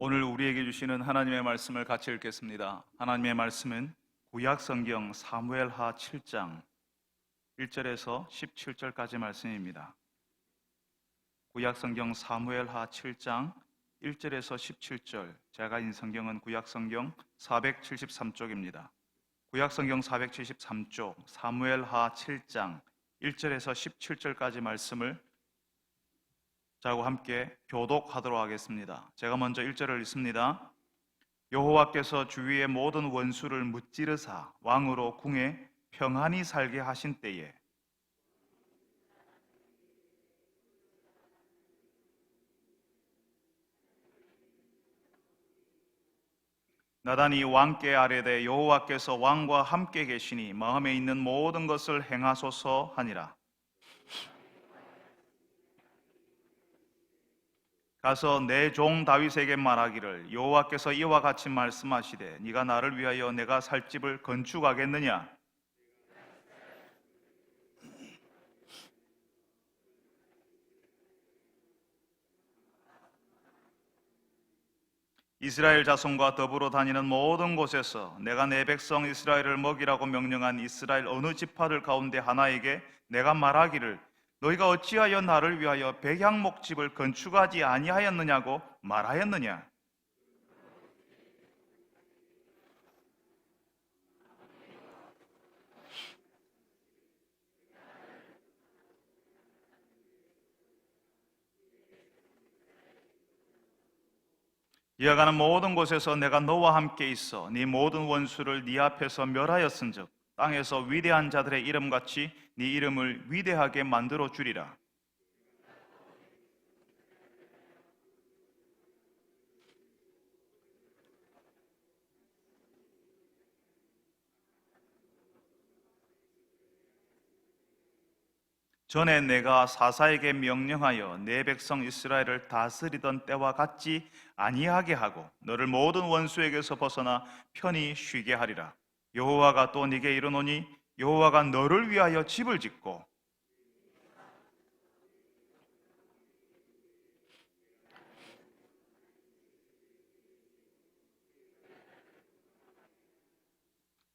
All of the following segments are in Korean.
오늘 우리에게 주시는 하나님의 말씀을 같이 읽겠습니다. 하나님의 말씀은 구약성경 사무엘하 7장 1절에서 17절까지 말씀입니다. 구약성경 사무엘하 7장 1절에서 17절, 제가 인 성경은 구약성경 473쪽입니다. 구약성경 473쪽 사무엘하 7장 1절에서 17절까지 말씀을 저하고 함께 교독하도록 하겠습니다. 제가 먼저 1절을 읽습니다. 여호와께서 주위의 모든 원수를 무찌르사 왕으로 궁에 평안히 살게 하신 때에 나단이 왕께 아뢰되 여호와께서 왕과 함께 계시니 마음에 있는 모든 것을 행하소서 하니라. 가서 내 종 다윗에게 말하기를 여호와께서 이와 같이 말씀하시되 네가 나를 위하여 내가 살 집을 건축하겠느냐? 이스라엘 자손과 더불어 다니는 모든 곳에서 내가 내 백성 이스라엘을 먹이라고 명령한 이스라엘 어느 지파들 가운데 하나에게 내가 말하기를 너희가 어찌하여 나를 위하여 백향목집을 건축하지 아니하였느냐고 말하였느냐? 이어가는 모든 곳에서 내가 너와 함께 있어 네 모든 원수를 네 앞에서 멸하였은즉 땅에서 위대한 자들의 이름같이 네 이름을 위대하게 만들어 주리라. 전에 내가 사사에게 명령하여 내 백성 이스라엘을 다스리던 때와 같지 아니하게 하고 너를 모든 원수에게서 벗어나 편히 쉬게 하리라. 여호와가 또 네게 이르노니 여호와가 너를 위하여 집을 짓고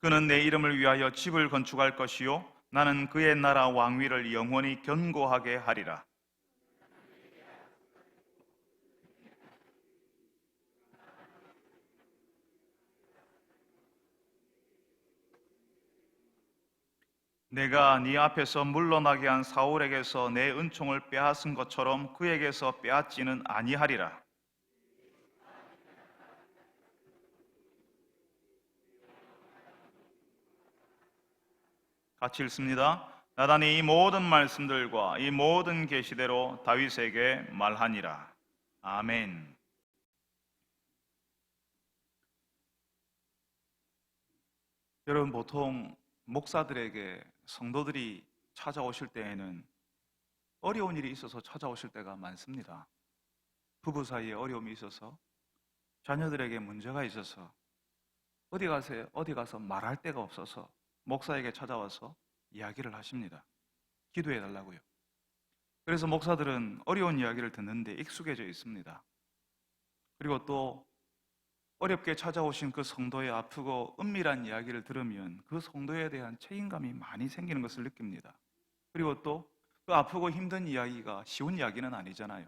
그는 내 이름을 위하여 집을 건축할 것이요 나는 그의 나라 왕위를 영원히 견고하게 하리라. 내가 네 앞에서 물러나게 한 사울에게서 내 은총을 빼앗은 것처럼 그에게서 빼앗지는 아니하리라. 같이 읽습니다. 나단이 이 모든 말씀들과 이 모든 계시대로 다윗에게 말하니라. 아멘. 여러분, 보통 목사들에게 성도들이 찾아오실 때에는 어려운 일이 있어서 찾아오실 때가 많습니다. 부부 사이에 어려움이 있어서, 자녀들에게 문제가 있어서, 어디 가서 말할 데가 없어서 목사에게 찾아와서 이야기를 하십니다. 기도해 달라고요. 그래서 목사들은 어려운 이야기를 듣는데 익숙해져 있습니다. 그리고 또 어렵게 찾아오신 그 성도의 아프고 은밀한 이야기를 들으면 그 성도에 대한 책임감이 많이 생기는 것을 느낍니다. 그리고 또 그 아프고 힘든 이야기가 쉬운 이야기는 아니잖아요.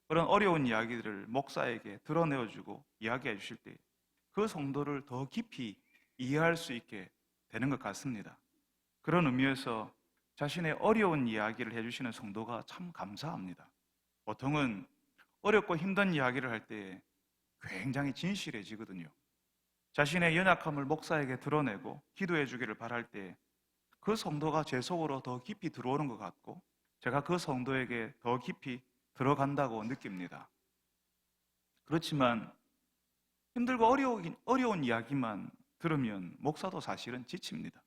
그런 어려운 이야기들을 목사에게 드러내어주고 이야기해 주실 때 그 성도를 더 깊이 이해할 수 있게 되는 것 같습니다. 그런 의미에서 자신의 어려운 이야기를 해주시는 성도가 참 감사합니다. 보통은 어렵고 힘든 이야기를 할 때 굉장히 진실해지거든요. 자신의 연약함을 목사에게 드러내고 기도해 주기를 바랄 때 그 성도가 제 속으로 더 깊이 들어오는 것 같고 제가 그 성도에게 더 깊이 들어간다고 느낍니다. 그렇지만 힘들고 어려운 이야기만 들으면 목사도 사실은 지칩니다.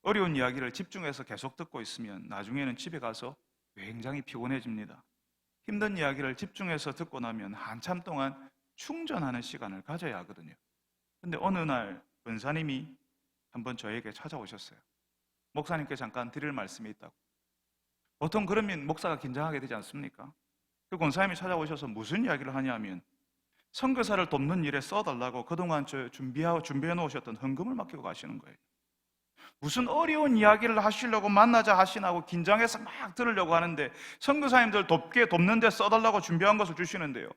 어려운 이야기를 집중해서 계속 듣고 있으면 나중에는 집에 가서 굉장히 피곤해집니다. 힘든 이야기를 집중해서 듣고 나면 한참 동안 충전하는 시간을 가져야 하거든요. 근데 어느 날 권사님이 한번 저에게 찾아오셨어요. 목사님께 잠깐 드릴 말씀이 있다고. 보통 그러면 목사가 긴장하게 되지 않습니까? 그 권사님이 찾아오셔서 무슨 이야기를 하냐면 선교사를 돕는 일에 써달라고 그동안 준비해 놓으셨던 헌금을 맡기고 가시는 거예요. 무슨 어려운 이야기를 하시려고 만나자 하시나고 긴장해서 막 들으려고 하는데 선교사님들 돕는 데 써달라고 준비한 것을 주시는데요,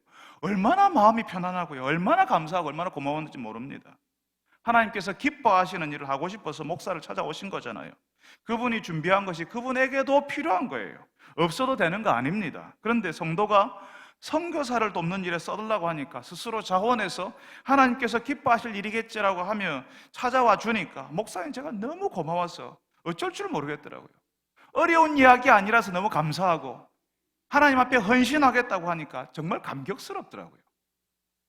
얼마나 마음이 편안하고요, 얼마나 감사하고 얼마나 고마웠는지 모릅니다. 하나님께서 기뻐하시는 일을 하고 싶어서 목사를 찾아오신 거잖아요. 그분이 준비한 것이 그분에게도 필요한 거예요. 없어도 되는 거 아닙니다. 그런데 성도가 선교사를 돕는 일에 써달라고 하니까 스스로 자원해서 하나님께서 기뻐하실 일이겠지라고 하며 찾아와 주니까 목사님 제가 너무 고마워서 어쩔 줄 모르겠더라고요. 어려운 이야기 아니라서 너무 감사하고 하나님 앞에 헌신하겠다고 하니까 정말 감격스럽더라고요.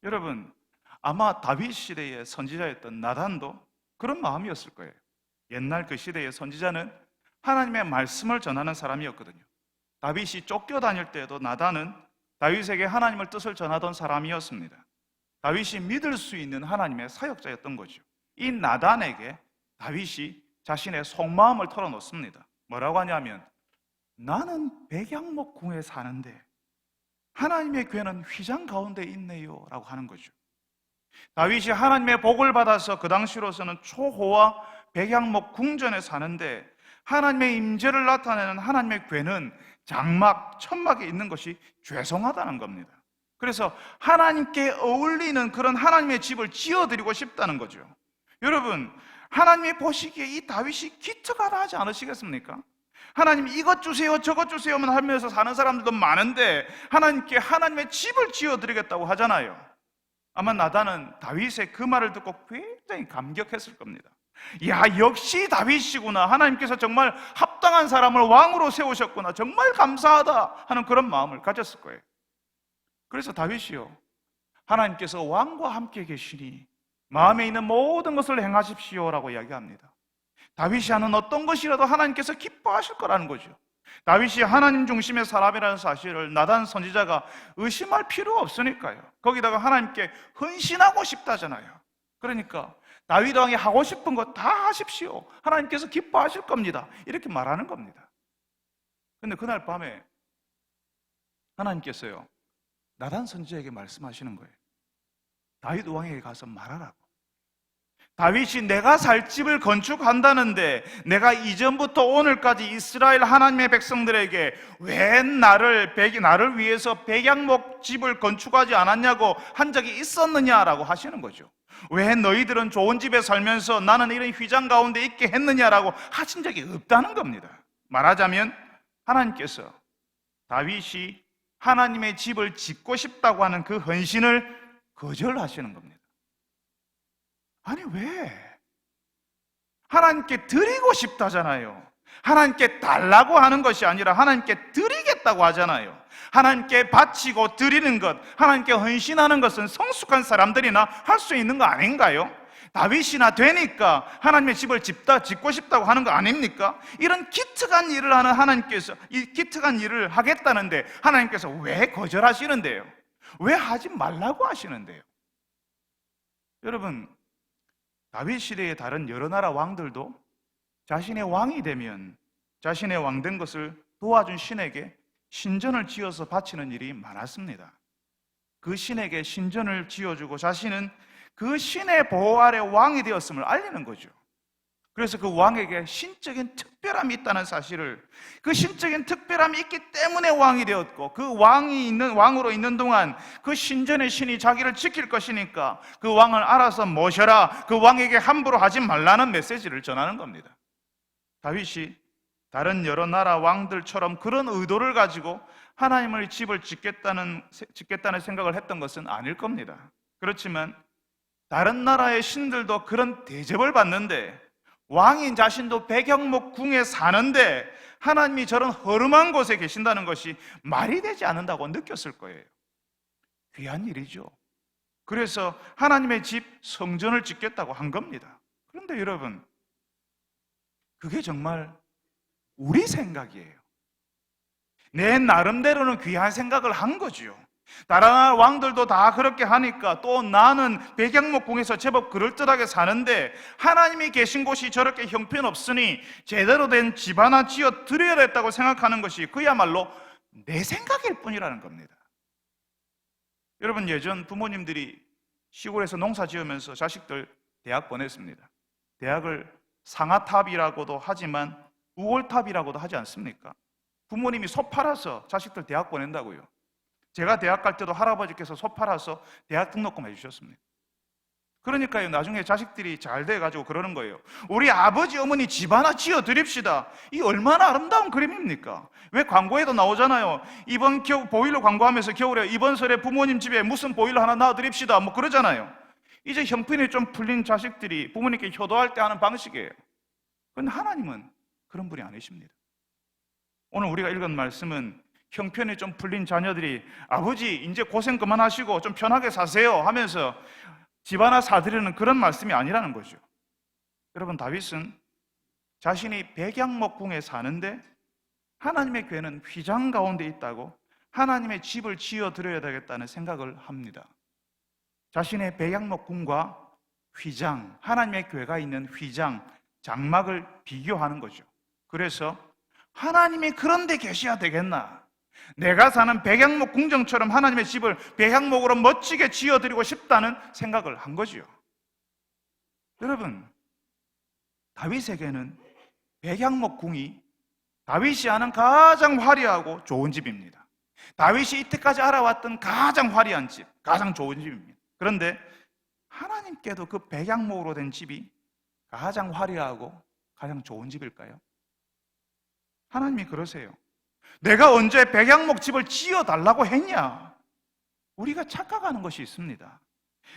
여러분, 아마 다윗 시대의 선지자였던 나단도 그런 마음이었을 거예요. 옛날 그 시대의 선지자는 하나님의 말씀을 전하는 사람이었거든요. 다윗이 쫓겨다닐 때에도 나단은 다윗에게 하나님의 뜻을 전하던 사람이었습니다. 다윗이 믿을 수 있는 하나님의 사역자였던 거죠. 이 나단에게 다윗이 자신의 속마음을 털어놓습니다. 뭐라고 하냐면, 나는 백양목궁에 사는데 하나님의 궤는 휘장 가운데 있네요 라고 하는 거죠. 다윗이 하나님의 복을 받아서 그 당시로서는 초호화 백양목 궁전에 사는데 하나님의 임재를 나타내는 하나님의 궤는 장막, 천막에 있는 것이 죄송하다는 겁니다. 그래서 하나님께 어울리는 그런 하나님의 집을 지어드리고 싶다는 거죠. 여러분, 하나님이 보시기에 이 다윗이 기특하다 하지 않으시겠습니까? 하나님 이것 주세요 저것 주세요만 하면서 사는 사람들도 많은데 하나님께 하나님의 집을 지어드리겠다고 하잖아요. 아마 나단은 다윗의 그 말을 듣고 굉장히 감격했을 겁니다. 야, 역시 다윗이구나. 하나님께서 정말 합당한 사람을 왕으로 세우셨구나. 정말 감사하다 하는 그런 마음을 가졌을 거예요. 그래서 다윗이요, 하나님께서 왕과 함께 계시니 마음에 있는 모든 것을 행하십시오라고 이야기합니다. 다윗이 하는 어떤 것이라도 하나님께서 기뻐하실 거라는 거죠. 다윗이 하나님 중심의 사람이라는 사실을 나단 선지자가 의심할 필요가 없으니까요. 거기다가 하나님께 헌신하고 싶다잖아요. 그러니까 다윗 왕이 하고 싶은 거 다 하십시오. 하나님께서 기뻐하실 겁니다. 이렇게 말하는 겁니다. 그런데 그날 밤에 하나님께서요, 나단 선지자에게 말씀하시는 거예요. 다윗 왕에게 가서 말하라고. 다윗이 내가 살 집을 건축한다는데 내가 이전부터 오늘까지 이스라엘 하나님의 백성들에게 왜 나를 위해서 백양목 집을 건축하지 않았냐고 한 적이 있었느냐라고 하시는 거죠. 왜 너희들은 좋은 집에 살면서 나는 이런 휘장 가운데 있게 했느냐라고 하신 적이 없다는 겁니다. 말하자면 하나님께서 다윗이 하나님의 집을 짓고 싶다고 하는 그 헌신을 거절하시는 겁니다. 아니 왜? 하나님께 드리고 싶다잖아요. 하나님께 달라고 하는 것이 아니라 하나님께 드리겠다고 하잖아요. 하나님께 바치고 드리는 것, 하나님께 헌신하는 것은 성숙한 사람들이나 할 수 있는 거 아닌가요? 다윗이나 되니까 하나님의 집을 짓고 싶다고 하는 거 아닙니까? 이런 기특한 일을 하는 하나님께서 이 기특한 일을 하겠다는데 하나님께서 왜 거절하시는데요? 왜 하지 말라고 하시는데요? 여러분, 다윗 시대의 다른 여러 나라 왕들도 자신의 왕이 되면 자신의 왕된 것을 도와준 신에게 신전을 지어서 바치는 일이 많았습니다. 그 신에게 신전을 지어주고 자신은 그 신의 보호 아래 왕이 되었음을 알리는 거죠. 그래서 그 왕에게 신적인 특별함이 있다는 사실을, 그 신적인 특별함이 있기 때문에 왕이 되었고 그 왕으로 있는 동안 그 신전의 신이 자기를 지킬 것이니까 그 왕을 알아서 모셔라, 그 왕에게 함부로 하지 말라는 메시지를 전하는 겁니다. 다윗이 다른 여러 나라 왕들처럼 그런 의도를 가지고 하나님의 집을 짓겠다는 생각을 했던 것은 아닐 겁니다. 그렇지만 다른 나라의 신들도 그런 대접을 받는데 왕인 자신도 백양목 궁에 사는데 하나님이 저런 허름한 곳에 계신다는 것이 말이 되지 않는다고 느꼈을 거예요. 귀한 일이죠. 그래서 하나님의 집 성전을 짓겠다고 한 겁니다. 그런데 여러분, 그게 정말 우리 생각이에요. 내 나름대로는 귀한 생각을 한 거죠. 다른 나라 왕들도 다 그렇게 하니까 또 나는 백양목궁에서 제법 그럴듯하게 사는데 하나님이 계신 곳이 저렇게 형편없으니 제대로 된 집 하나 지어 드려야 했다고 생각하는 것이 그야말로 내 생각일 뿐이라는 겁니다. 여러분, 예전 부모님들이 시골에서 농사 지으면서 자식들 대학 보냈습니다. 대학을 상아탑이라고도 하지만 우골탑이라고도 하지 않습니까? 부모님이 소 팔아서 자식들 대학 보낸다고요. 제가 대학 갈 때도 할아버지께서 소 팔아서 대학 등록금 해주셨습니다. 그러니까요, 나중에 자식들이 잘 돼가지고 그러는 거예요. 우리 아버지, 어머니 집 하나 지어 드립시다. 이 얼마나 아름다운 그림입니까? 왜 광고에도 나오잖아요. 이번 보일러 광고하면서 겨울에 이번 설에 부모님 집에 무슨 보일러 하나 놔 드립시다. 뭐 그러잖아요. 이제 형편이 좀 풀린 자식들이 부모님께 효도할 때 하는 방식이에요. 그런데 하나님은 그런 분이 아니십니다. 오늘 우리가 읽은 말씀은 형편이 좀 풀린 자녀들이 아버지 이제 고생 그만하시고 좀 편하게 사세요 하면서 집 하나 사드리는 그런 말씀이 아니라는 거죠. 여러분, 다윗은 자신이 백양목궁에 사는데 하나님의 궤는 휘장 가운데 있다고 하나님의 집을 지어드려야 되겠다는 생각을 합니다. 자신의 백양목궁과 휘장, 하나님의 궤가 있는 휘장, 장막을 비교하는 거죠. 그래서 하나님이 그런 데 계셔야 되겠나? 내가 사는 백양목 궁정처럼 하나님의 집을 백양목으로 멋지게 지어드리고 싶다는 생각을 한 거지요. 여러분, 다윗에게는 백양목 궁이 다윗이 아는 가장 화려하고 좋은 집입니다. 다윗이 이때까지 알아왔던 가장 화려한 집, 가장 좋은 집입니다. 그런데 하나님께도 그 백양목으로 된 집이 가장 화려하고 가장 좋은 집일까요? 하나님이 그러세요. 내가 언제 백양목 집을 지어달라고 했냐? 우리가 착각하는 것이 있습니다.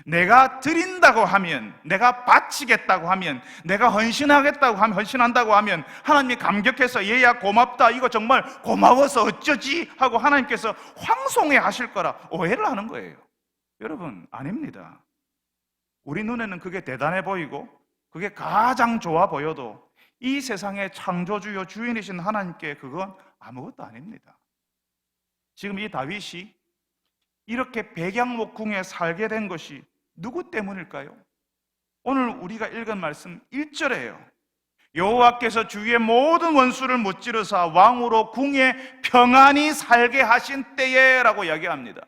내가 드린다고 하면, 내가 바치겠다고 하면, 내가 헌신하겠다고 하면, 헌신한다고 하면 하나님이 감격해서 얘야 고맙다, 이거 정말 고마워서 어쩌지 하고 하나님께서 황송해 하실 거라 오해를 하는 거예요. 여러분, 아닙니다. 우리 눈에는 그게 대단해 보이고 그게 가장 좋아 보여도 이 세상의 창조주요 주인이신 하나님께 그건 아무것도 아닙니다. 지금 이 다윗이 이렇게 백양목궁에 살게 된 것이 누구 때문일까요? 오늘 우리가 읽은 말씀 1절에요. 여호와께서 주위의 모든 원수를 무찌르사 왕으로 궁에 평안히 살게 하신 때에 라고 이야기합니다.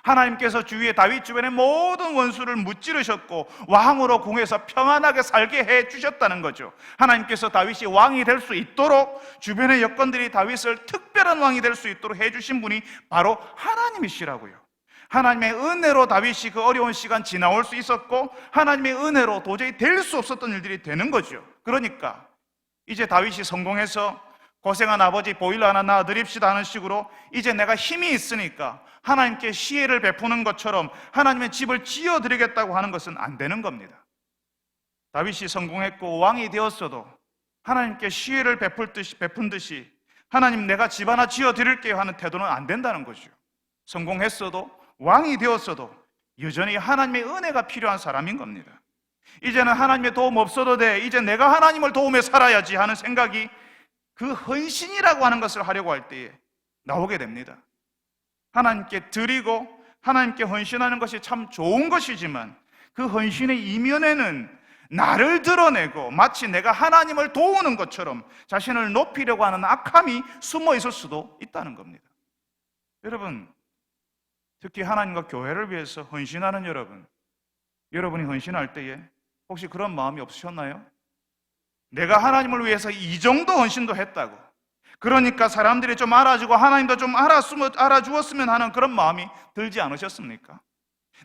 하나님께서 주위의 다윗 주변의 모든 원수를 무찌르셨고 왕으로 궁에서 평안하게 살게 해주셨다는 거죠. 하나님께서 다윗이 왕이 될 수 있도록 주변의 여건들이 다윗을 특별한 왕이 될 수 있도록 해주신 분이 바로 하나님이시라고요. 하나님의 은혜로 다윗이 그 어려운 시간 지나올 수 있었고 하나님의 은혜로 도저히 될 수 없었던 일들이 되는 거죠. 그러니까 이제 다윗이 성공해서 고생한 아버지 보일러 하나 놔드립시다 하는 식으로 이제 내가 힘이 있으니까 하나님께 시혜를 베푸는 것처럼 하나님의 집을 지어드리겠다고 하는 것은 안 되는 겁니다. 다윗이 성공했고 왕이 되었어도 하나님께 시혜를 베푼 듯이 하나님 내가 집 하나 지어드릴게요 하는 태도는 안 된다는 거죠. 성공했어도 왕이 되었어도 여전히 하나님의 은혜가 필요한 사람인 겁니다. 이제는 하나님의 도움 없어도 돼, 이제 내가 하나님을 도움에 살아야지 하는 생각이 그 헌신이라고 하는 것을 하려고 할 때에 나오게 됩니다. 하나님께 드리고 하나님께 헌신하는 것이 참 좋은 것이지만 그 헌신의 이면에는 나를 드러내고 마치 내가 하나님을 도우는 것처럼 자신을 높이려고 하는 악함이 숨어 있을 수도 있다는 겁니다. 여러분, 특히 하나님과 교회를 위해서 헌신하는 여러분이 헌신할 때에 혹시 그런 마음이 없으셨나요? 내가 하나님을 위해서 이 정도 헌신도 했다고, 그러니까 사람들이 좀 알아주고 하나님도 좀 알아주었으면 하는 그런 마음이 들지 않으셨습니까?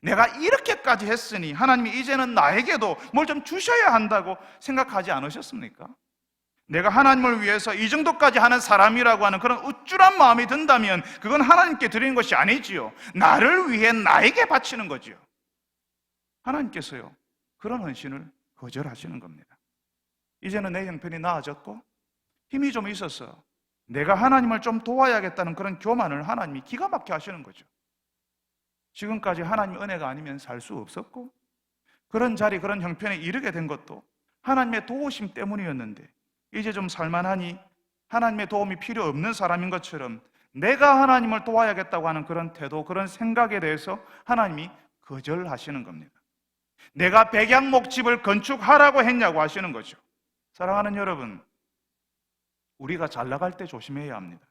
내가 이렇게까지 했으니 하나님이 이제는 나에게도 뭘 좀 주셔야 한다고 생각하지 않으셨습니까? 내가 하나님을 위해서 이 정도까지 하는 사람이라고 하는 그런 우쭐한 마음이 든다면 그건 하나님께 드리는 것이 아니지요. 나를 위해 나에게 바치는 거지요. 하나님께서요, 그런 헌신을 거절하시는 겁니다. 이제는 내 형편이 나아졌고 힘이 좀 있어서 내가 하나님을 좀 도와야겠다는 그런 교만을 하나님이 기가 막히게 하시는 거죠. 지금까지 하나님의 은혜가 아니면 살 수 없었고 그런 자리, 그런 형편에 이르게 된 것도 하나님의 도우심 때문이었는데 이제 좀 살만하니 하나님의 도움이 필요 없는 사람인 것처럼 내가 하나님을 도와야겠다고 하는 그런 태도, 그런 생각에 대해서 하나님이 거절하시는 겁니다. 내가 백양목집을 건축하라고 했냐고 하시는 거죠. 사랑하는 여러분, 우리가 잘 나갈 때 조심해야 합니다.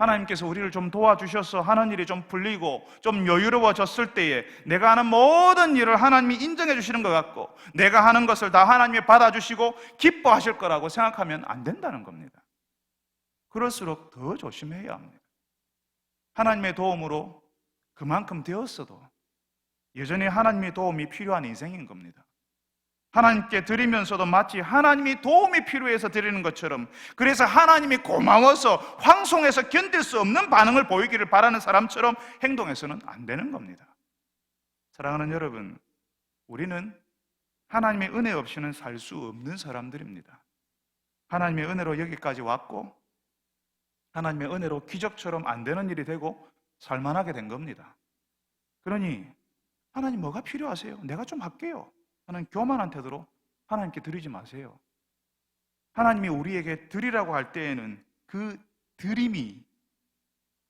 하나님께서 우리를 좀 도와주셔서 하는 일이 좀 풀리고 좀 여유로워졌을 때에 내가 하는 모든 일을 하나님이 인정해 주시는 것 같고 내가 하는 것을 다 하나님이 받아주시고 기뻐하실 거라고 생각하면 안 된다는 겁니다. 그럴수록 더 조심해야 합니다. 하나님의 도움으로 그만큼 되었어도 여전히 하나님의 도움이 필요한 인생인 겁니다. 하나님께 드리면서도 마치 하나님이 도움이 필요해서 드리는 것처럼, 그래서 하나님이 고마워서 황송해서 견딜 수 없는 반응을 보이기를 바라는 사람처럼 행동해서는 안 되는 겁니다. 사랑하는 여러분, 우리는 하나님의 은혜 없이는 살 수 없는 사람들입니다. 하나님의 은혜로 여기까지 왔고 하나님의 은혜로 기적처럼 안 되는 일이 되고 살만하게 된 겁니다. 그러니 하나님 뭐가 필요하세요? 내가 좀 할게요 하는 교만한 태도로 하나님께 드리지 마세요. 하나님이 우리에게 드리라고 할 때에는 그 드림이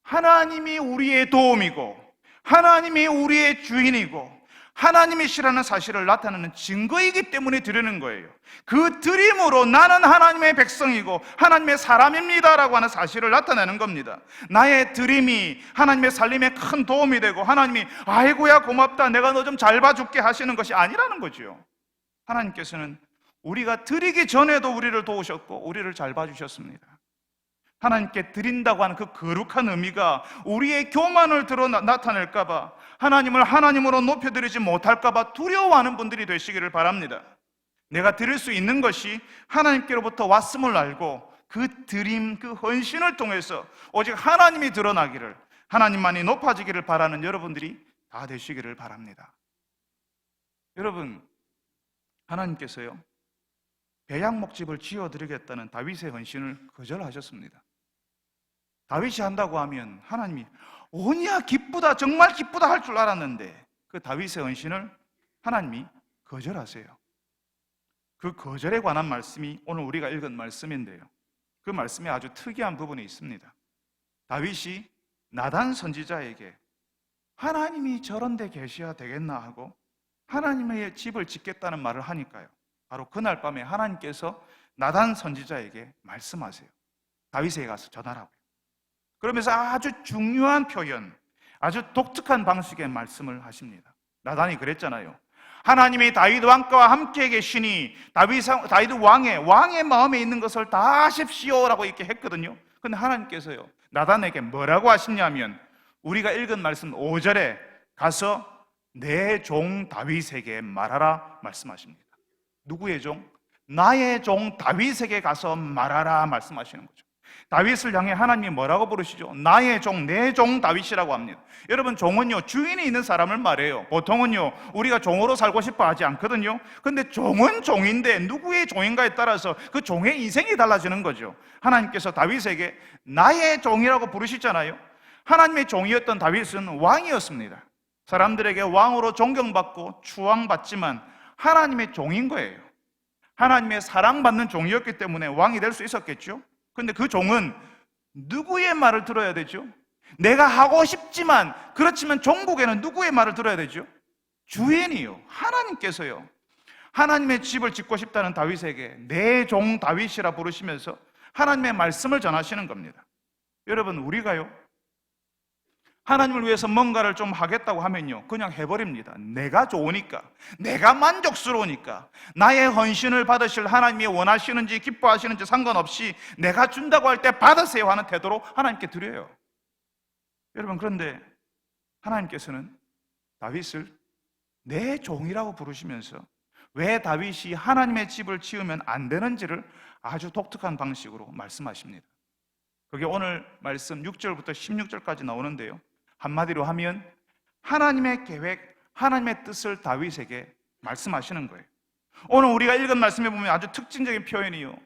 하나님이 우리의 도움이고 하나님이 우리의 주인이고 하나님이시라는 사실을 나타내는 증거이기 때문에 드리는 거예요. 그 드림으로 나는 하나님의 백성이고 하나님의 사람입니다라고 하는 사실을 나타내는 겁니다. 나의 드림이 하나님의 살림에 큰 도움이 되고 하나님이 아이고야 고맙다 내가 너 좀 잘 봐줄게 하시는 것이 아니라는 거죠. 하나님께서는 우리가 드리기 전에도 우리를 도우셨고 우리를 잘 봐주셨습니다. 하나님께 드린다고 하는 그 거룩한 의미가 우리의 교만을 나타낼까 봐, 하나님을 하나님으로 높여드리지 못할까 봐 두려워하는 분들이 되시기를 바랍니다. 내가 드릴 수 있는 것이 하나님께로부터 왔음을 알고 그 드림, 그 헌신을 통해서 오직 하나님이 드러나기를, 하나님만이 높아지기를 바라는 여러분들이 다 되시기를 바랍니다. 여러분, 하나님께서요 배양목집을 지어드리겠다는 다윗의 헌신을 거절하셨습니다. 다윗이 한다고 하면 하나님이 오냐 기쁘다 정말 기쁘다 할 줄 알았는데 그 다윗의 헌신을 하나님이 거절하세요. 그 거절에 관한 말씀이 오늘 우리가 읽은 말씀인데요, 그 말씀에 아주 특이한 부분이 있습니다. 다윗이 나단 선지자에게 하나님이 저런 데 계셔야 되겠나 하고 하나님의 집을 짓겠다는 말을 하니까요, 바로 그날 밤에 하나님께서 나단 선지자에게 말씀하세요. 다윗에게 가서 전하라고요. 그러면서 아주 중요한 표현, 아주 독특한 방식의 말씀을 하십니다. 나단이 그랬잖아요. 하나님이 다윗 왕과 함께 계시니 다윗 왕의 마음에 있는 것을 다 하십시오라고 이렇게 했거든요. 근데 하나님께서요 나단에게 뭐라고 하시냐면 우리가 읽은 말씀 5절에 가서 내 종 다윗에게 말하라 말씀하십니다. 누구의 종? 나의 종 다윗에게 가서 말하라 말씀하시는 거죠. 다윗을 향해 하나님이 뭐라고 부르시죠? 나의 종, 내 종 다윗이라고 합니다. 여러분, 종은요 주인이 있는 사람을 말해요. 보통은요 우리가 종으로 살고 싶어 하지 않거든요. 근데 종은 종인데 누구의 종인가에 따라서 그 종의 인생이 달라지는 거죠. 하나님께서 다윗에게 나의 종이라고 부르시잖아요. 하나님의 종이었던 다윗은 왕이었습니다. 사람들에게 왕으로 존경받고 추앙받지만 하나님의 종인 거예요. 하나님의 사랑받는 종이었기 때문에 왕이 될 수 있었겠죠. 그런데 그 종은 누구의 말을 들어야 되죠? 내가 하고 싶지만, 그렇지만 종국에는 누구의 말을 들어야 되죠? 주인이요, 하나님께서요 하나님의 집을 짓고 싶다는 다윗에게 내 종 다윗이라 부르시면서 하나님의 말씀을 전하시는 겁니다. 여러분, 우리가요 하나님을 위해서 뭔가를 좀 하겠다고 하면요 그냥 해버립니다. 내가 좋으니까, 내가 만족스러우니까, 나의 헌신을 받으실 하나님이 원하시는지 기뻐하시는지 상관없이 내가 준다고 할 때 받으세요 하는 태도로 하나님께 드려요. 여러분, 그런데 하나님께서는 다윗을 내 종이라고 부르시면서 왜 다윗이 하나님의 집을 지으면 안 되는지를 아주 독특한 방식으로 말씀하십니다. 그게 오늘 말씀 6절부터 16절까지 나오는데요, 한마디로 하면 하나님의 계획, 하나님의 뜻을 다윗에게 말씀하시는 거예요. 오늘 우리가 읽은 말씀에 보면 아주 특징적인 표현이요,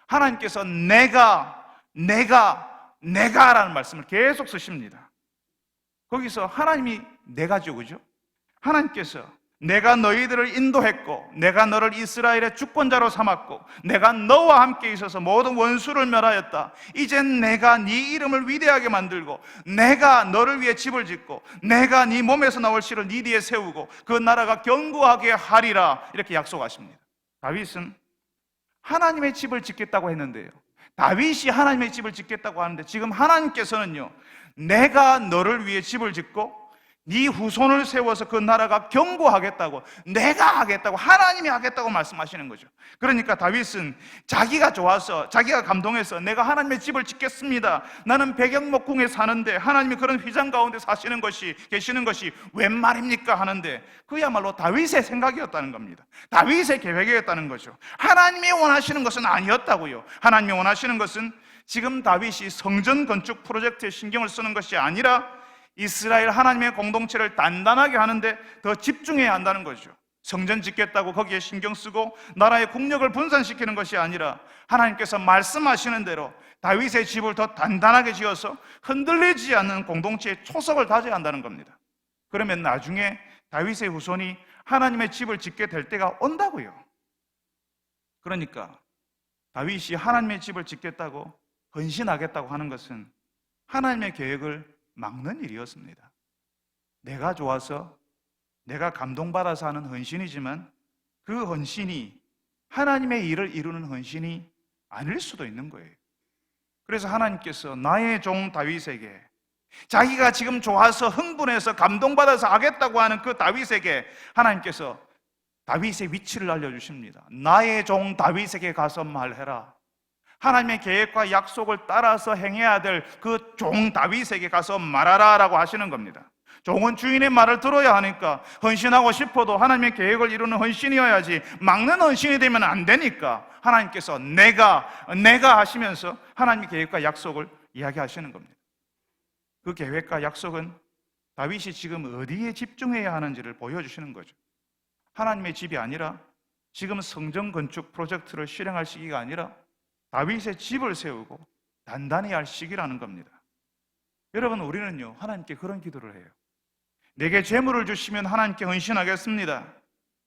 하나님께서 내가라는 말씀을 계속 쓰십니다. 거기서 하나님이 내가죠, 그죠? 하나님께서 내가 너희들을 인도했고 내가 너를 이스라엘의 주권자로 삼았고 내가 너와 함께 있어서 모든 원수를 멸하였다. 이젠 내가 네 이름을 위대하게 만들고 내가 너를 위해 집을 짓고 내가 네 몸에서 나올 씨를 네 뒤에 세우고 그 나라가 견고하게 하리라, 이렇게 약속하십니다. 다윗은 하나님의 집을 짓겠다고 했는데요, 다윗이 하나님의 집을 짓겠다고 하는데 지금 하나님께서는요, 내가 너를 위해 집을 짓고 네 후손을 세워서 그 나라가 견고하겠다고, 내가 하겠다고, 하나님이 하겠다고 말씀하시는 거죠. 그러니까 다윗은 자기가 좋아서, 자기가 감동해서 내가 하나님의 집을 짓겠습니다, 나는 백영목궁에 사는데 하나님이 그런 휘장 가운데 사시는 것이, 계시는 것이 웬 말입니까 하는데, 그야말로 다윗의 생각이었다는 겁니다. 다윗의 계획이었다는 거죠. 하나님이 원하시는 것은 아니었다고요. 하나님이 원하시는 것은 지금 다윗이 성전 건축 프로젝트에 신경을 쓰는 것이 아니라 이스라엘 하나님의 공동체를 단단하게 하는데 더 집중해야 한다는 거죠. 성전 짓겠다고 거기에 신경 쓰고 나라의 국력을 분산시키는 것이 아니라 하나님께서 말씀하시는 대로 다윗의 집을 더 단단하게 지어서 흔들리지 않는 공동체의 초석을 다져야 한다는 겁니다. 그러면 나중에 다윗의 후손이 하나님의 집을 짓게 될 때가 온다고요. 그러니까 다윗이 하나님의 집을 짓겠다고 헌신하겠다고 하는 것은 하나님의 계획을 막는 일이었습니다. 내가 좋아서, 내가 감동받아서 하는 헌신이지만 그 헌신이 하나님의 일을 이루는 헌신이 아닐 수도 있는 거예요. 그래서 하나님께서 나의 종 다윗에게, 자기가 지금 좋아서 흥분해서 감동받아서 하겠다고 하는 그 다윗에게 하나님께서 다윗의 위치를 알려주십니다. 나의 종 다윗에게 가서 말해라. 하나님의 계획과 약속을 따라서 행해야 될 그 종 다윗에게 가서 말하라 라고 하시는 겁니다. 종은 주인의 말을 들어야 하니까 헌신하고 싶어도 하나님의 계획을 이루는 헌신이어야지 막는 헌신이 되면 안 되니까 하나님께서 내가 하시면서 하나님의 계획과 약속을 이야기하시는 겁니다. 그 계획과 약속은 다윗이 지금 어디에 집중해야 하는지를 보여주시는 거죠. 하나님의 집이 아니라, 지금 성전 건축 프로젝트를 실행할 시기가 아니라 다윗의 집을 세우고 단단히 할 시기라는 겁니다. 여러분, 우리는요, 하나님께 그런 기도를 해요. 내게 재물을 주시면 하나님께 헌신하겠습니다.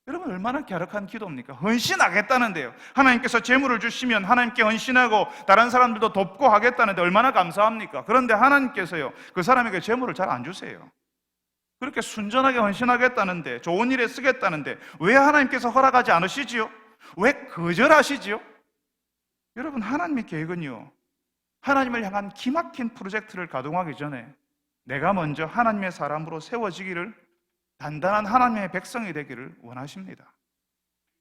여러분, 얼마나 갸륵한 기도입니까? 헌신하겠다는데요, 하나님께서 재물을 주시면 하나님께 헌신하고 다른 사람들도 돕고 하겠다는데 얼마나 감사합니까? 그런데 하나님께서요, 그 사람에게 재물을 잘 안 주세요. 그렇게 순전하게 헌신하겠다는데, 좋은 일에 쓰겠다는데 왜 하나님께서 허락하지 않으시지요? 왜 거절하시지요? 여러분, 하나님의 계획은요, 하나님을 향한 기막힌 프로젝트를 가동하기 전에 내가 먼저 하나님의 사람으로 세워지기를, 단단한 하나님의 백성이 되기를 원하십니다.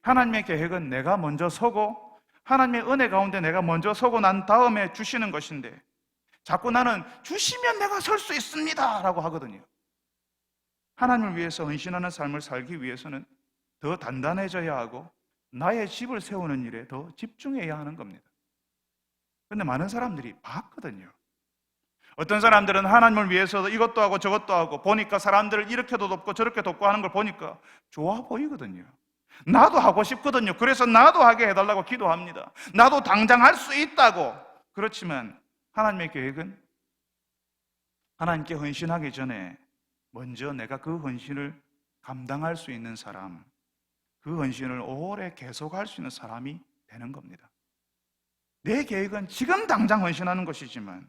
하나님의 계획은 내가 먼저 서고 하나님의 은혜 가운데 내가 먼저 서고 난 다음에 주시는 것인데, 자꾸 나는 주시면 내가 설 수 있습니다 라고 하거든요. 하나님을 위해서 헌신하는 삶을 살기 위해서는 더 단단해져야 하고 나의 집을 세우는 일에 더 집중해야 하는 겁니다. 그런데 많은 사람들이 봤거든요. 어떤 사람들은 하나님을 위해서 이것도 하고 저것도 하고, 보니까 사람들을 이렇게도 돕고 저렇게 돕고 하는 걸 보니까 좋아 보이거든요. 나도 하고 싶거든요. 그래서 나도 하게 해달라고 기도합니다. 나도 당장 할 수 있다고. 그렇지만 하나님의 계획은 하나님께 헌신하기 전에 먼저 내가 그 헌신을 감당할 수 있는 사람, 그 헌신을 오래 계속할 수 있는 사람이 되는 겁니다. 내 계획은 지금 당장 헌신하는 것이지만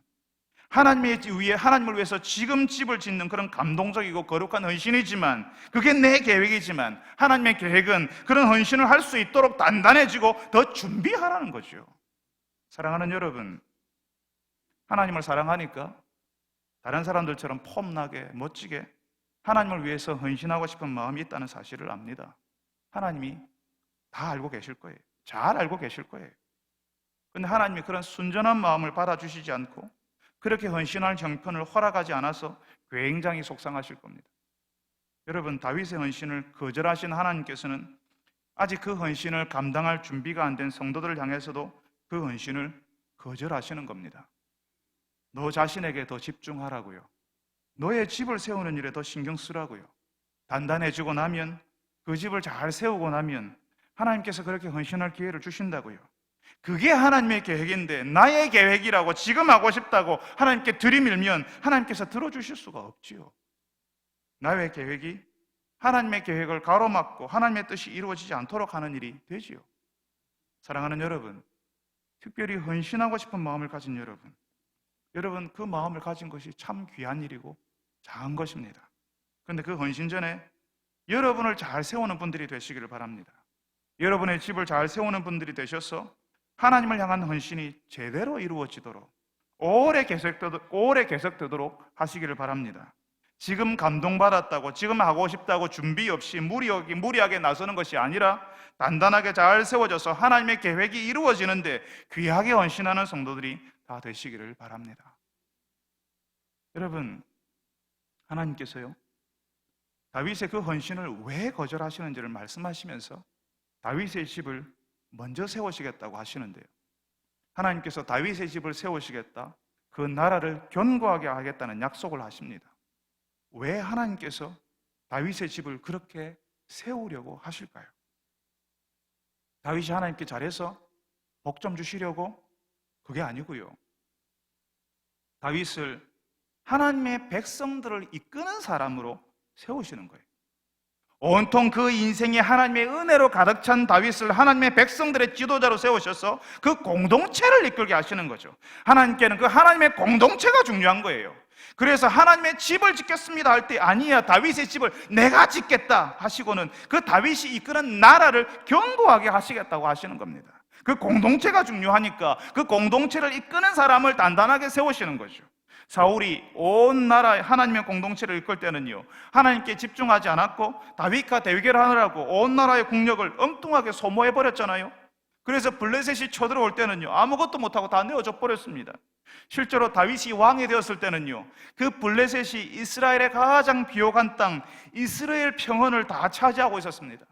하나님을 위해서 지금 집을 짓는 그런 감동적이고 거룩한 헌신이지만, 그게 내 계획이지만 하나님의 계획은 그런 헌신을 할 수 있도록 단단해지고 더 준비하라는 거죠. 사랑하는 여러분, 하나님을 사랑하니까 다른 사람들처럼 폼나게 멋지게 하나님을 위해서 헌신하고 싶은 마음이 있다는 사실을 압니다. 하나님이 다 알고 계실 거예요. 잘 알고 계실 거예요. 그런데 하나님이 그런 순전한 마음을 받아주시지 않고 그렇게 헌신할 형편을 허락하지 않아서 굉장히 속상하실 겁니다. 여러분, 다윗의 헌신을 거절하신 하나님께서는 아직 그 헌신을 감당할 준비가 안 된 성도들을 향해서도 그 헌신을 거절하시는 겁니다. 너 자신에게 더 집중하라고요. 너의 집을 세우는 일에 더 신경 쓰라고요. 단단해지고 나면, 그 집을 잘 세우고 나면 하나님께서 그렇게 헌신할 기회를 주신다고요. 그게 하나님의 계획인데 나의 계획이라고 지금 하고 싶다고 하나님께 들이밀면 하나님께서 들어주실 수가 없지요. 나의 계획이 하나님의 계획을 가로막고 하나님의 뜻이 이루어지지 않도록 하는 일이 되지요. 사랑하는 여러분, 특별히 헌신하고 싶은 마음을 가진 여러분, 그 마음을 가진 것이 참 귀한 일이고 작은 것입니다. 그런데 그 헌신 전에 여러분을 잘 세우는 분들이 되시기를 바랍니다. 여러분의 집을 잘 세우는 분들이 되셔서 하나님을 향한 헌신이 제대로 이루어지도록 오래 계속되도록 하시기를 바랍니다. 지금 감동받았다고, 지금 하고 싶다고 준비 없이 무리하게 나서는 것이 아니라 단단하게 잘 세워져서 하나님의 계획이 이루어지는데 귀하게 헌신하는 성도들이 다 되시기를 바랍니다. 여러분, 하나님께서요, 다윗의 그 헌신을 왜 거절하시는지를 말씀하시면서 다윗의 집을 먼저 세우시겠다고 하시는데요, 하나님께서 다윗의 집을 세우시겠다, 그 나라를 견고하게 하겠다는 약속을 하십니다. 왜 하나님께서 다윗의 집을 그렇게 세우려고 하실까요? 다윗이 하나님께 잘해서 복 좀 주시려고? 그게 아니고요, 다윗을 하나님의 백성들을 이끄는 사람으로 세우시는 거예요. 온통 그 인생이 하나님의 은혜로 가득 찬 다윗을 하나님의 백성들의 지도자로 세우셔서 그 공동체를 이끌게 하시는 거죠. 하나님께는 그 하나님의 공동체가 중요한 거예요. 그래서 하나님의 집을 짓겠습니다 할 때, 아니야, 다윗의 집을 내가 짓겠다 하시고는 그 다윗이 이끄는 나라를 견고하게 하시겠다고 하시는 겁니다. 그 공동체가 중요하니까 그 공동체를 이끄는 사람을 단단하게 세우시는 거죠. 사울이 온 나라 하나님의 공동체를 이끌 때는요, 하나님께 집중하지 않았고 다윗과 대결하느라고 온 나라의 국력을 엉뚱하게 소모해버렸잖아요. 그래서 블레셋이 쳐들어올 때는요, 아무것도 못하고 다 내어줘 버렸습니다. 실제로 다윗이 왕이 되었을 때는요, 그 블레셋이 이스라엘의 가장 비옥한 땅 이스라엘 평원을 다 차지하고 있었습니다.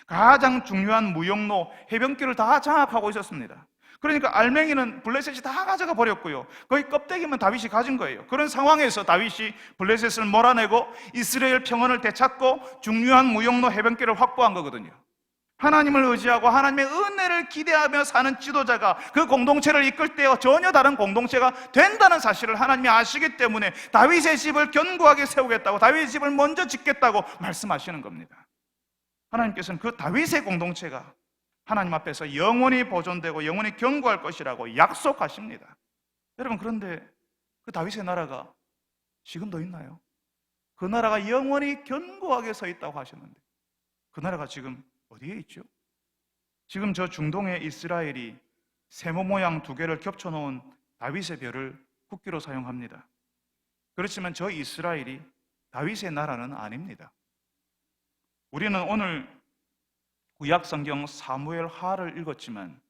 가장 중요한 무역로 해변길을 다 장악하고 있었습니다. 그러니까 알맹이는 블레셋이 다 가져가 버렸고요, 거의 껍데기만 다윗이 가진 거예요. 그런 상황에서 다윗이 블레셋을 몰아내고 이스라엘 평원을 되찾고 중요한 무역로 해변길을 확보한 거거든요. 하나님을 의지하고 하나님의 은혜를 기대하며 사는 지도자가 그 공동체를 이끌 때 전혀 다른 공동체가 된다는 사실을 하나님이 아시기 때문에 다윗의 집을 견고하게 세우겠다고, 다윗의 집을 먼저 짓겠다고 말씀하시는 겁니다. 하나님께서는 그 다윗의 공동체가 하나님 앞에서 영원히 보존되고 영원히 견고할 것이라고 약속하십니다. 여러분, 그런데 그 다윗의 나라가 지금도 있나요? 그 나라가 영원히 견고하게 서 있다고 하셨는데 그 나라가 지금 어디에 있죠? 지금 저 중동의 이스라엘이 세모 모양 2개를 겹쳐놓은 다윗의 별을 국기로 사용합니다. 그렇지만 저 이스라엘이 다윗의 나라는 아닙니다. 우리는 오늘 구약 성경 사무엘 하를 읽었지만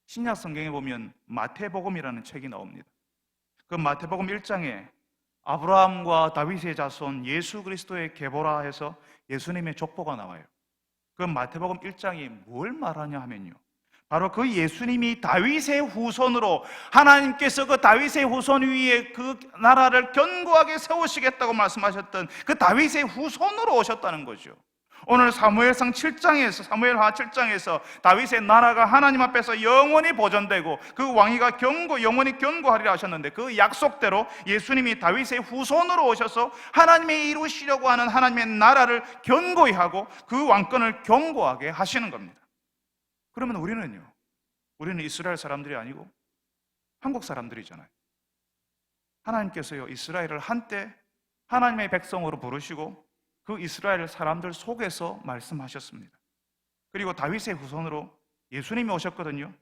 신약 성경에 보면 마태복음이라는 책이 나옵니다. 그 마태복음 1장에 아브라함과 다윗의 자손 예수 그리스도의 계보라 해서 예수님의 족보가 나와요. 그 마태복음 1장이 뭘 말하냐 하면요, 바로 그 예수님이 다윗의 후손으로, 하나님께서 그 다윗의 후손 위에 그 나라를 견고하게 세우시겠다고 말씀하셨던 그 다윗의 후손으로 오셨다는 거죠. 오늘 사무엘상 7장에서, 사무엘하 7장에서 다윗의 나라가 하나님 앞에서 영원히 보존되고 그 왕위가 영원히 견고하리라 하셨는데, 그 약속대로 예수님이 다윗의 후손으로 오셔서 하나님이 이루시려고 하는 하나님의 나라를 견고히 하고 그 왕권을 견고하게 하시는 겁니다. 그러면 우리는 이스라엘 사람들이 아니고 한국 사람들이잖아요. 하나님께서요, 이스라엘을 한때 하나님의 백성으로 부르시고 그 이스라엘 사람들 속에서 말씀하셨습니다. 그리고 다윗의 후손으로 예수님이 오셨거든요.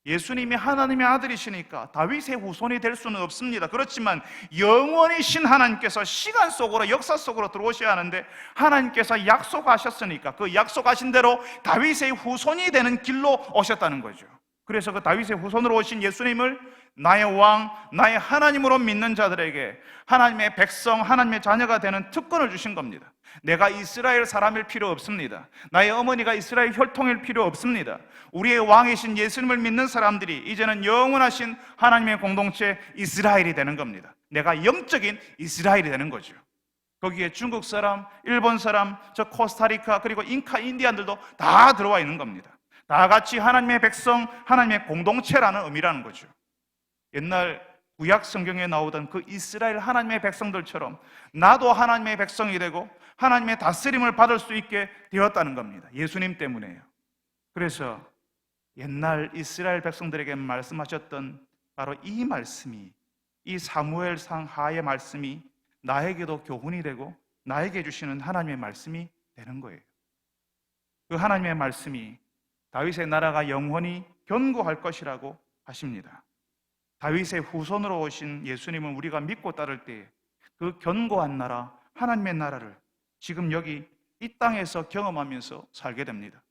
예수님이 하나님의 아들이시니까 다윗의 후손이 될 수는 없습니다. 그렇지만 영원히신 하나님께서 시간 속으로, 역사 속으로 들어오셔야 하는데 하나님께서 약속하셨으니까 그 약속하신 대로 다윗의 후손이 되는 길로 오셨다는 거죠. 그래서 그 다윗의 후손으로 오신 예수님을 나의 왕, 나의 하나님으로 믿는 자들에게 하나님의 백성, 하나님의 자녀가 되는 특권을 주신 겁니다. 내가 이스라엘 사람일 필요 없습니다. 나의 어머니가 이스라엘 혈통일 필요 없습니다. 우리의 왕이신 예수님을 믿는 사람들이 이제는 영원하신 하나님의 공동체 이스라엘이 되는 겁니다. 내가 영적인 이스라엘이 되는 거죠. 거기에 중국 사람, 일본 사람, 저 코스타리카, 그리고 잉카 인디안들도 다 들어와 있는 겁니다. 다 같이 하나님의 백성, 하나님의 공동체라는 의미라는 거죠. 옛날 구약 성경에 나오던 그 이스라엘 하나님의 백성들처럼 나도 하나님의 백성이 되고 하나님의 다스림을 받을 수 있게 되었다는 겁니다. 예수님 때문에요. 그래서 옛날 이스라엘 백성들에게 말씀하셨던 바로 이 말씀이, 이 사무엘상 하의 말씀이 나에게도 교훈이 되고 나에게 주시는 하나님의 말씀이 되는 거예요. 그 하나님의 말씀이 다윗의 나라가 영원히 견고할 것이라고 하십니다. 다윗의 후손으로 오신 예수님은 우리가 믿고 따를 때 그 견고한 나라, 하나님의 나라를 지금 여기 이 땅에서 경험하면서 살게 됩니다.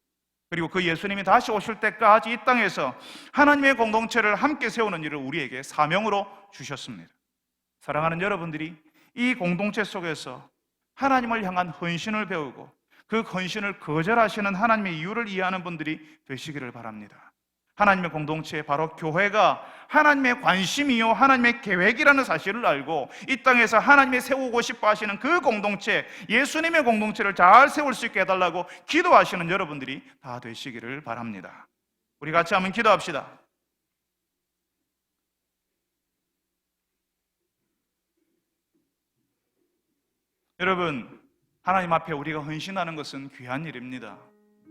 그리고 그 예수님이 다시 오실 때까지 이 땅에서 하나님의 공동체를 함께 세우는 일을 우리에게 사명으로 주셨습니다. 사랑하는 여러분들이 이 공동체 속에서 하나님을 향한 헌신을 배우고 그 헌신을 거절하시는 하나님의 이유를 이해하는 분들이 되시기를 바랍니다. 하나님의 공동체, 바로 교회가 하나님의 관심이요 하나님의 계획이라는 사실을 알고 이 땅에서 하나님이 세우고 싶어 하시는 그 공동체, 예수님의 공동체를 잘 세울 수 있게 해달라고 기도하시는 여러분들이 다 되시기를 바랍니다. 우리 같이 한번 기도합시다. 여러분, 하나님 앞에 우리가 헌신하는 것은 귀한 일입니다.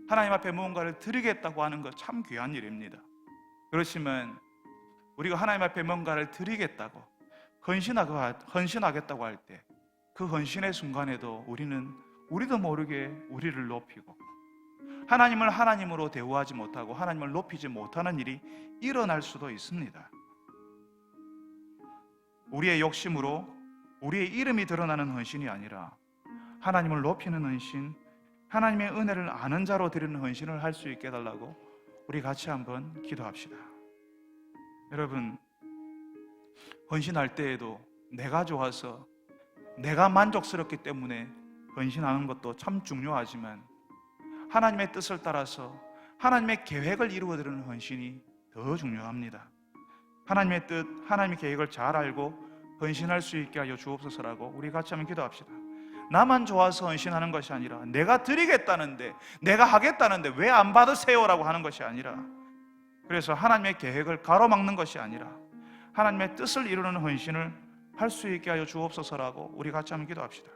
하나님 앞에 무언가를 드리겠다고 하는 것 참 귀한 일입니다. 그렇지만 우리가 하나님 앞에 뭔가를 드리겠다고 헌신하겠다고 할 때 그 헌신의 순간에도 우리도 모르게 우리를 높이고 하나님을 하나님으로 대우하지 못하고 하나님을 높이지 못하는 일이 일어날 수도 있습니다. 우리의 욕심으로 우리의 이름이 드러나는 헌신이 아니라 하나님을 높이는 헌신, 하나님의 은혜를 아는 자로 드리는 헌신을 할 수 있게 해달라고 우리 같이 한번 기도합시다. 여러분, 헌신할 때에도 내가 좋아서 내가 만족스럽기 때문에 헌신하는 것도 참 중요하지만 하나님의 뜻을 따라서 하나님의 계획을 이루어드리는 헌신이 더 중요합니다. 하나님의 뜻, 하나님의 계획을 잘 알고 헌신할 수 있게 하여 주옵소서라고 우리 같이 한번 기도합시다. 나만 좋아서 헌신하는 것이 아니라 내가 드리겠다는데, 내가 하겠다는데 왜 안 받으세요라고 하는 것이 아니라, 그래서 하나님의 계획을 가로막는 것이 아니라 하나님의 뜻을 이루는 헌신을 할 수 있게 하여 주옵소서라고 우리 같이 한번 기도합시다.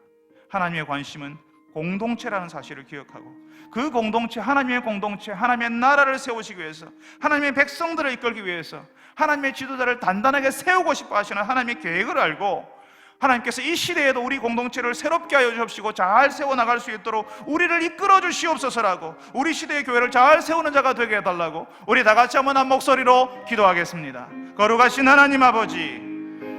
하나님의 관심은 공동체라는 사실을 기억하고 그 공동체, 하나님의 공동체, 하나님의 나라를 세우시기 위해서, 하나님의 백성들을 이끌기 위해서 하나님의 지도자를 단단하게 세우고 싶어 하시는 하나님의 계획을 알고 하나님께서 이 시대에도 우리 공동체를 새롭게 하여 주옵시고 잘 세워나갈 수 있도록 우리를 이끌어 주시옵소서라고, 우리 시대의 교회를 잘 세우는 자가 되게 해달라고 우리 다 같이 한번 한 목소리로 기도하겠습니다. 거룩하신 하나님 아버지,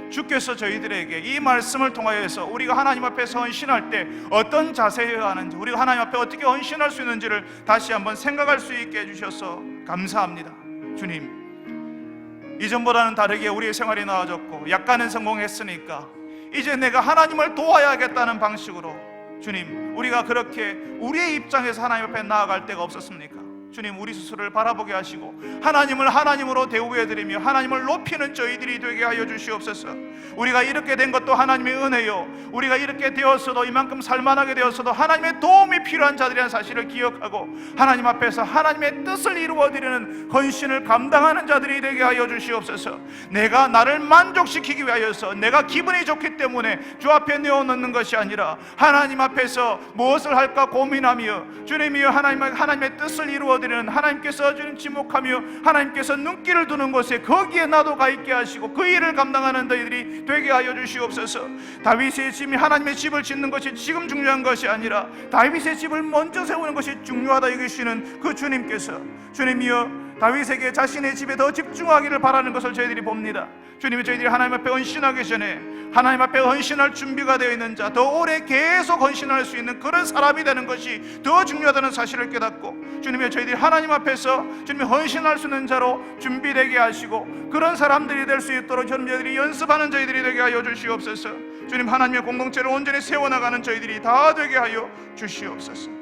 주께서 저희들에게 이 말씀을 통하여서 우리가 하나님 앞에서 헌신할 때 어떤 자세여야 하는지, 우리가 하나님 앞에 어떻게 헌신할 수 있는지를 다시 한번 생각할 수 있게 해주셔서 감사합니다. 주님, 이전보다는 다르게 우리의 생활이 나아졌고 약간은 성공했으니까 이제 내가 하나님을 도와야겠다는 방식으로, 주님, 우리가 그렇게 우리의 입장에서 하나님 앞에 나아갈 때가 없었습니까? 주님, 우리 스스로를 바라보게 하시고 하나님을 하나님으로 대우해드리며 하나님을 높이는 저희들이 되게 하여 주시옵소서. 우리가 이렇게 된 것도 하나님의 은혜요, 우리가 이렇게 되었어도, 이만큼 살만하게 되었어도 하나님의 도움이 필요한 자들이라는 사실을 기억하고 하나님 앞에서 하나님의 뜻을 이루어드리는 헌신을 감당하는 자들이 되게 하여 주시옵소서. 내가 나를 만족시키기 위하여서, 내가 기분이 좋기 때문에 주 앞에 내어놓는 것이 아니라 하나님 앞에서 무엇을 할까 고민하며 주님이여 하나님의 뜻을 이루어드리는, 하나님께서 주님 지목하며 하나님께서 눈길을 두는 곳에 거기에 나도 가 있게 하시고 그 일을 감당하는 너희들이 되게 하여 주시옵소서. 다윗의 집이 하나님의 집을 짓는 것이 지금 중요한 것이 아니라 다윗의 집을 먼저 세우는 것이 중요하다 여기시는 그 주님께서, 주님이여 다윗에게 자신의 집에 더 집중하기를 바라는 것을 저희들이 봅니다. 주님이 저희들이 하나님 앞에 헌신하기 전에 하나님 앞에 헌신할 준비가 되어 있는 자, 더 오래 계속 헌신할 수 있는 그런 사람이 되는 것이 더 중요하다는 사실을 깨닫고, 주님이 저희들이 하나님 앞에서 주님이 헌신할 수 있는 자로 준비되게 하시고 그런 사람들이 될 수 있도록 저희들이 연습하는 저희들이 되게 하여 주시옵소서. 주님, 하나님의 공동체를 온전히 세워나가는 저희들이 다 되게 하여 주시옵소서.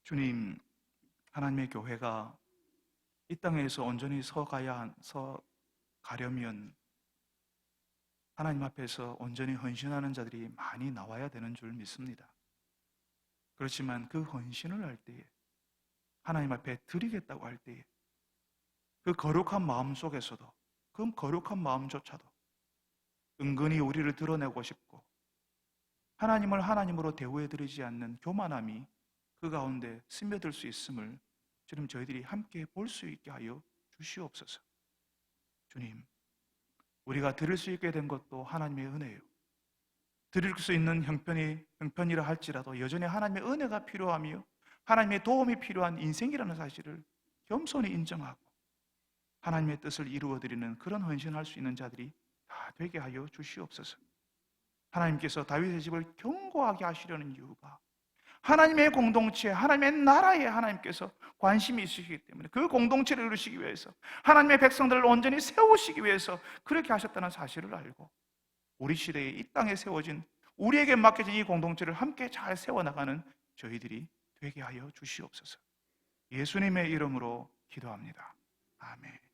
주님, 하나님의 교회가 이 땅에서 온전히 가려면 하나님 앞에서 온전히 헌신하는 자들이 많이 나와야 되는 줄 믿습니다. 그렇지만 그 헌신을 할 때에, 하나님 앞에 드리겠다고 할 때에 그 거룩한 마음 속에서도, 그 거룩한 마음조차도 은근히 우리를 드러내고 싶고 하나님을 하나님으로 대우해드리지 않는 교만함이 그 가운데 스며들 수 있음을 주님, 저희들이 함께 볼 수 있게 하여 주시옵소서. 주님, 우리가 드릴 수 있게 된 것도 하나님의 은혜예요. 드릴 수 있는 형편이라 할지라도 여전히 하나님의 은혜가 필요하며 하나님의 도움이 필요한 인생이라는 사실을 겸손히 인정하고 하나님의 뜻을 이루어드리는 그런 헌신할 수 있는 자들이 다 되게 하여 주시옵소서. 하나님께서 다윗의 집을 견고하게 하시려는 이유가 하나님의 공동체, 하나님의 나라에 하나님께서 관심이 있으시기 때문에 그 공동체를 이루시기 위해서 하나님의 백성들을 온전히 세우시기 위해서 그렇게 하셨다는 사실을 알고 우리 시대에 이 땅에 세워진 우리에게 맡겨진 이 공동체를 함께 잘 세워나가는 저희들이 되게 하여 주시옵소서. 예수님의 이름으로 기도합니다. 아멘.